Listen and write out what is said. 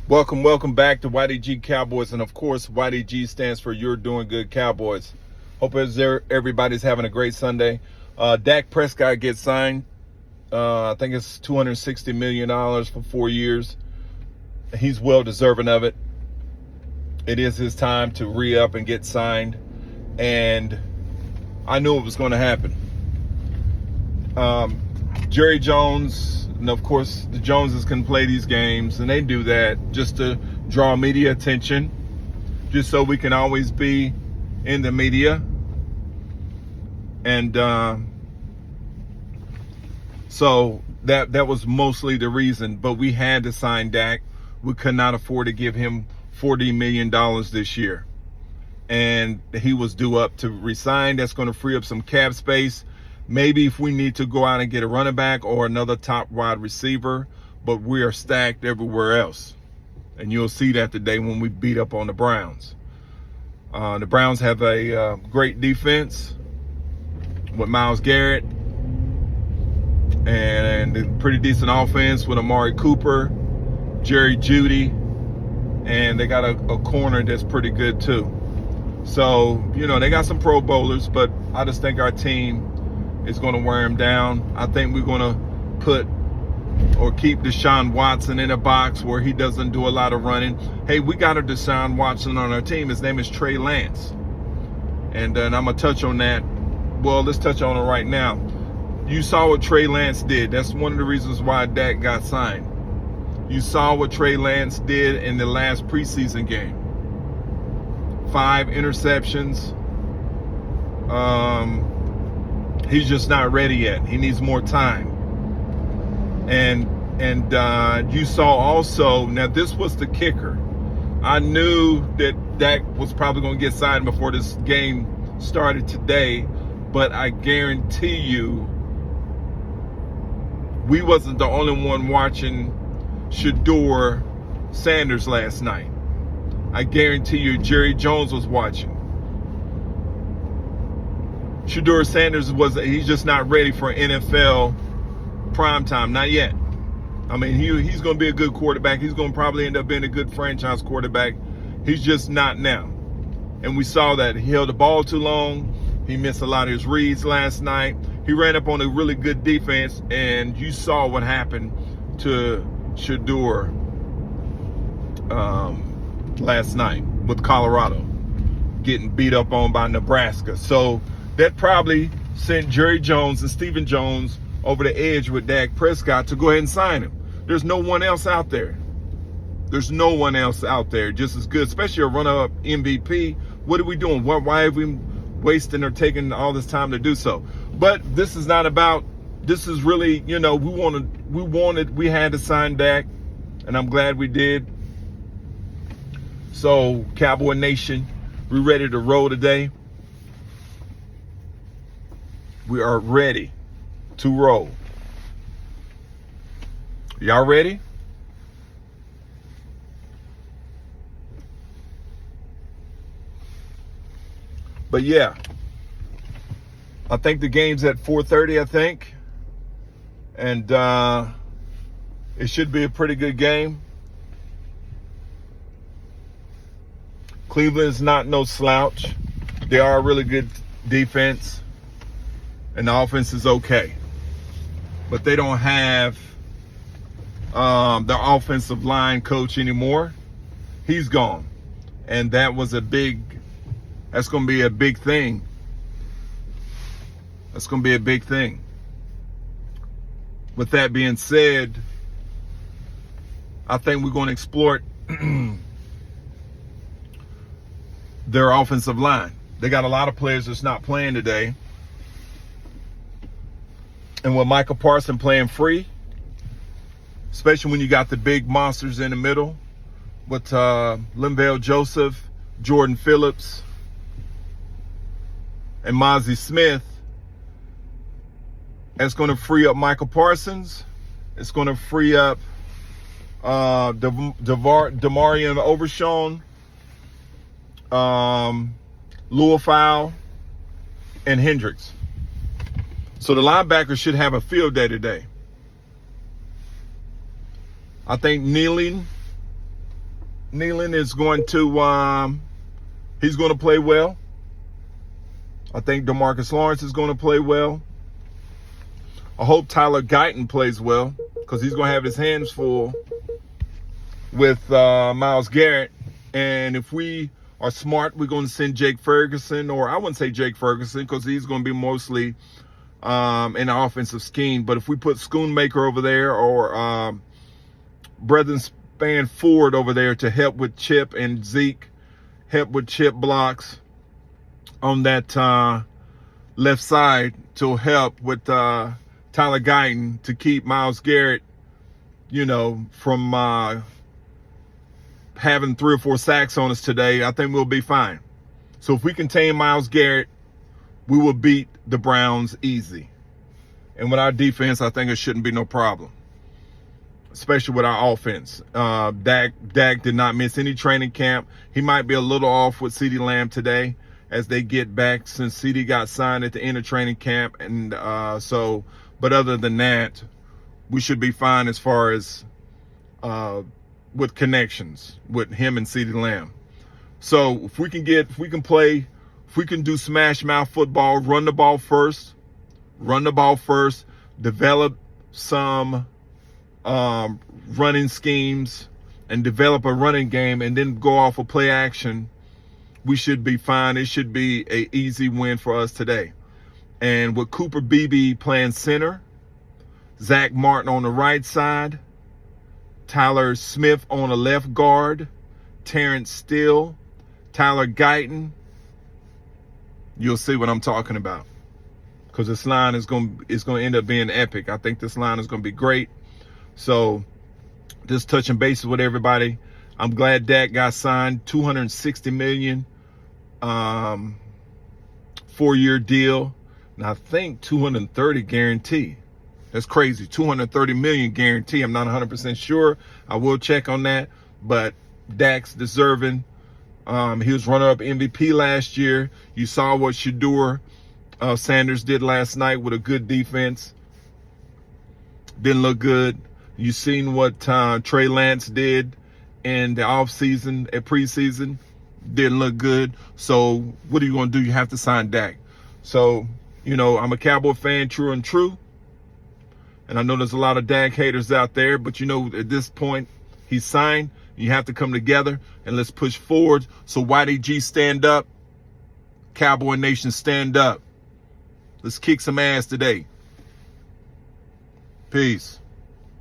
Welcome back to YDG Cowboys. And of course, YDG stands for You're Doing Good Cowboys. Hope everybody's having a great Sunday. Dak Prescott gets signed. I think it's $260 million for 4 years. He's well deserving of it. It is his time to re-up and get signed. And I knew it was going to happen. Jerry Jones, and of course the Joneses can play these games, and they do that just to draw media attention, just so we can always be in the media. And so that was mostly the reason. But we had to sign Dak. We could not afford to give him $40 million this year. And he was due up to resign. That's going to free up some cap space. Maybe if we need to go out and get a running back or another top wide receiver, but we are stacked everywhere else. And you'll see that today when we beat up on the Browns. The Browns have a great defense with Myles Garrett and a pretty decent offense with Amari Cooper, Jerry Jeudy, and they got a corner that's pretty good too. So, they got some Pro Bowlers, but I just think our team is going to wear him down. I think we're going to put or keep Deshaun Watson in a box where he doesn't do a lot of running. Hey, we got a Deshaun Watson on our team. His name is Trey Lance. And I'm going to touch on that. Well, let's touch on it right now. You saw what Trey Lance did. That's one of the reasons why Dak got signed. You saw what Trey Lance did in the last preseason game. 5 interceptions. He's just not ready yet. He needs more time. And you saw also, now this was the kicker. I knew that Dak was probably going to get signed before this game started today, but I guarantee you, we wasn't the only one watching Shedeur Sanders last night. I guarantee you, Jerry Jones was watching. Shedeur Sanders he's just not ready for NFL primetime, not yet. I mean, he's going to be a good quarterback. He's going to probably end up being a good franchise quarterback. He's just not now. And we saw that. He held the ball too long. He missed a lot of his reads last night. He ran up on a really good defense, and you saw what happened to Shedeur last night with Colorado, getting beat up on by Nebraska. So that probably sent Jerry Jones and Stephen Jones over the edge with Dak Prescott to go ahead and sign him. There's no one else out there. There's no one else out there just as good, especially a runner-up MVP. What are we doing? Why have we wasting or taking all this time to do so? But this is not about, this is really, we had to sign Dak, and I'm glad we did. So, Cowboy Nation, we're ready to roll today. We are ready to roll. Y'all ready? But yeah, I think the game's at 4:30, I think. And it should be a pretty good game. Cleveland's not no slouch. They are a really good defense. And the offense is okay. But they don't have their offensive line coach anymore. He's gone. And that's going to be a big thing. That's going to be a big thing. With that being said, I think we're going to exploit their offensive line. They got a lot of players that's not playing today. And with Michael Parsons playing free, especially when you got the big monsters in the middle with Linval Joseph, Jordan Phillips, and Mozzie Smith, it's going to free up Michael Parsons. It's going to free up Demarion Overshown, Louisville, and Hendricks. So the linebackers should have a field day today. I think Nealing Nealon is going to he's going to play well. I think DeMarcus Lawrence is going to play well. I hope Tyler Guyton plays well because he's going to have his hands full with Myles Garrett. And if we are smart, we're going to send Jake Ferguson, or I wouldn't say Jake Ferguson because he's going to be mostly in the offensive scheme. But if we put Schoonmaker over there or Brethren Span Ford over there to help with Chip and Zeke, help with chip blocks on that left side to help with Tyler Guyton to keep Myles Garrett, from having 3 or 4 sacks on us today, I think we'll be fine. So if we contain Myles Garrett, we will beat the Browns easy. And with our defense, I think it shouldn't be no problem, especially with our offense. Dak did not miss any training camp. He might be a little off with CeeDee Lamb today as they get back since CeeDee got signed at the end of training camp. And but other than that, we should be fine as far as with connections with him and CeeDee Lamb. So if we can do smash mouth football, run the ball first, develop some running schemes and develop a running game, and then go off of play action, we should be fine. It should be an easy win for us today. And with Cooper Beebe playing center, Zach Martin on the right side, Tyler Smith on the left guard, Terrence Steele, Tyler Guyton, you'll see what I'm talking about. Because this line is going to end up being epic. I think this line is going to be great. So just touching bases with everybody. I'm glad Dak got signed, $260 million, 4-year deal. And I think 230 guarantee. That's crazy. 230 million guarantee. I'm not 100% sure. I will check on that. But Dak's deserving. He was runner-up MVP last year. You saw what Shedeur Sanders did last night with a good defense. Didn't look good. You seen what Trey Lance did in the offseason, at preseason. Didn't look good. So what are you going to do? You have to sign Dak. So, I'm a Cowboy fan, true and true. And I know there's a lot of Dak haters out there, but at this point, he's signed. You have to come together and let's push forward. So YDG, stand up. Cowboy Nation, stand up. Let's kick some ass today. Peace.